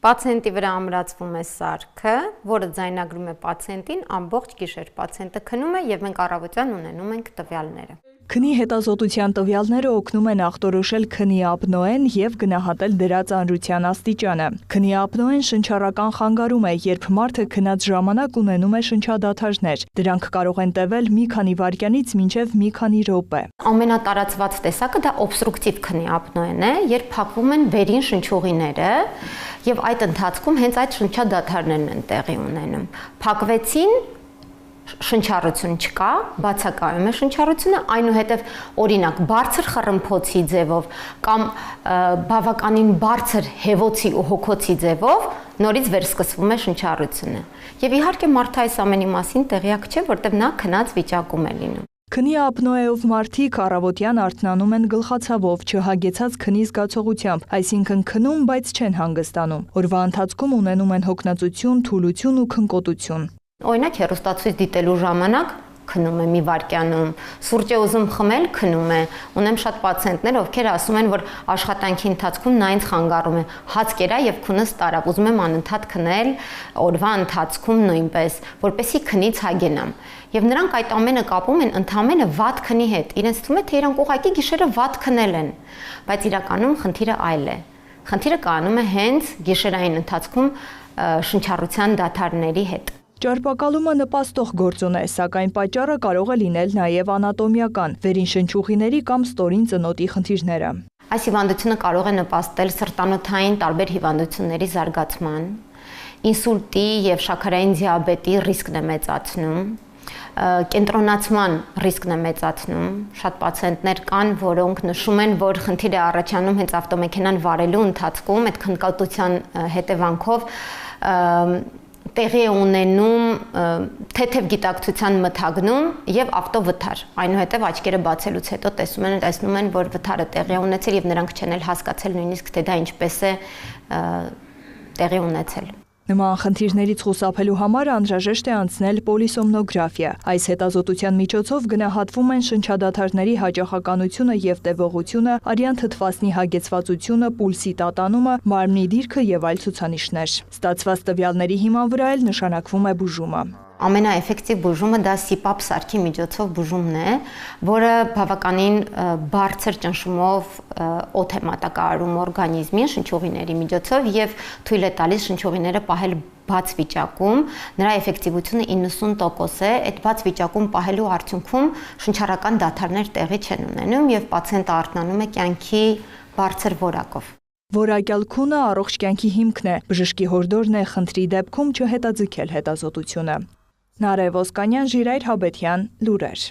Պացիենտի վրա ամրացվում է սարքը, որը ձայնագրում է պացիենտին, ամբողջ գիշեր պացիենտը քնում է եւ մենք առավոտյան ունենում ենք տվյալները։ Քնի հետազոտության տվյալները օգնում են ախտորոշել քնի ապնոեն եւ գնահատել դրա ծանրության աստիճանը։ Քնի ապնոեն շնչառական խանգարում է, երբ մարդը քնած ժամանակ ունենում է շնչադադարներ։ Դրանք կարող են տևել մի քանի վայրկյանից մինչև մի քանի րոպե։ Ամենատարածված տեսակը դա օբստրուկտիվ քնի ապնոեն է, երբ փակվում են վերին շնչուղիները եւ այդ ընթացքում հենց այդ շնչադադարներն են տեղի ունենում։ Փակվեցին, շնչառություն չկա, բացակայում է շնչառությունը, այնուհետև օրինակ բարձր խռմփոցի ձևով կամ բավականին բարձր հևոցի ու հոգոցի ձևով նորից վերսկսվում է շնչառությունը։ Եվ իհարկե մարդը այս ամենի մասին տեղյակ չէ, որտեղ նա քնած վիճակում է լինում։ Քնի ապնոեով մարդիկ առավոտյան արթնանում են գլխացավով, չհագեցած քնի զգացողությամբ, այսինքն քնում, բայց չեն հանգստանում։ Օրվա ընթացքում ունենում են հոգնածություն, թուլություն ու քնկոտություն։ Օրինակ հեռուստացույց դիտելու ժամանակ քնում է մի վայրկյանում, սուրճ է ուզում խմել, քնում է։ Ունեմ շատ պացիենտներ, ովքեր ասում են, որ աշխատանքի ընթացքում նա ինձ խանգարում է, հաց կերա եւ քունս տարավ, ուզում եմ անընդհատ քնել, օրվա ընթացքում նույնպես, որպեսզի քնից հագենամ։ Եվ նրանք այդ ամենը կապում են ընդամենը վատ քնի հետ։ Իրենց թվում է, թե իրանք ուղղակի գիշերը վատ քնել են, բայց իրականում խնդիրը այլ է։ Խնդիրը կանում է հենց գիշերային ընթացքում շնչառության դադարների հետ։ Ճարպակալումը նպաստող գործոն է, սակայն պատճառը կարող է լինել նաև անատոմիական, վերին շնչուղիների կամ ստորին ծնոտի խնդիրները։ Այս հիվանդությունը կարող է նպաստել սրտանոթային տարբեր հիվանդությունների զարգացման, ինսուլտի եւ շաքարային դիաբետի ռիսկն է մեծացնում, կենտրոնացման ռիսկն է մեծացնում։ Շատ պացիենտներ կան, որոնք նշում են, որ խնդիր է առաջանում հենց ավտոմեքենան վարելու ընթացքում, այդ քնկոտության հետևանքով տեղի է ունենում թեթև գիտակցության մթագնում եւ ավտովթար։ Այնուհետեւ աչքերը բացելուց հետո տեսնում են, որ վթարը տեղի է ունեցել եւ նրանք չեն էլ հասկացել նույնիսկ թե դա ինչպես է տեղի ունեցել։ Նման խնդիրներից խուսափելու համար անհրաժեշտ է անցնել պոլիսոմնոգրաֆիա։ Այս հետազոտության միջոցով գնահատվում են շնչադադարների հաճախականությունը եւ տևողությունը, արյան թթվասնի հագեցվածությունը, պուլսի տատանումը, մարմնի դիրքը եւ այլ ցուցանիշներ։ Ստացված տվյալների հիման վրա էլ նշանակվում է բուժումը։ Ամենաէֆեկտիվ բուժումը դա CPAP սարքի միջոցով բուժումն է, որը բավականին բարձր ճնշումով օդ է մատակարարում օրգանիզմին շնչուղիների միջոցով եւ թույլ է տալիս շնչուղիները պահել բաց վիճակում, նրա էֆեկտիվությունը 90% է, այդ բաց վիճակում պահելու արդյունքում շնչառական դադարներ տեղի չեն ունենում եւ պացիենտը արթնանում է կյանքի բարձր որակով։ Որակյալ քունը առողջ կյանքի հիմքն է, բժշկի հորդորն է խնդրի դեպքում չհետաձգել հետազոտությունը։ Նարեկ Ոսկանյան, Ժիրայր Հաբետյան, լուրեր։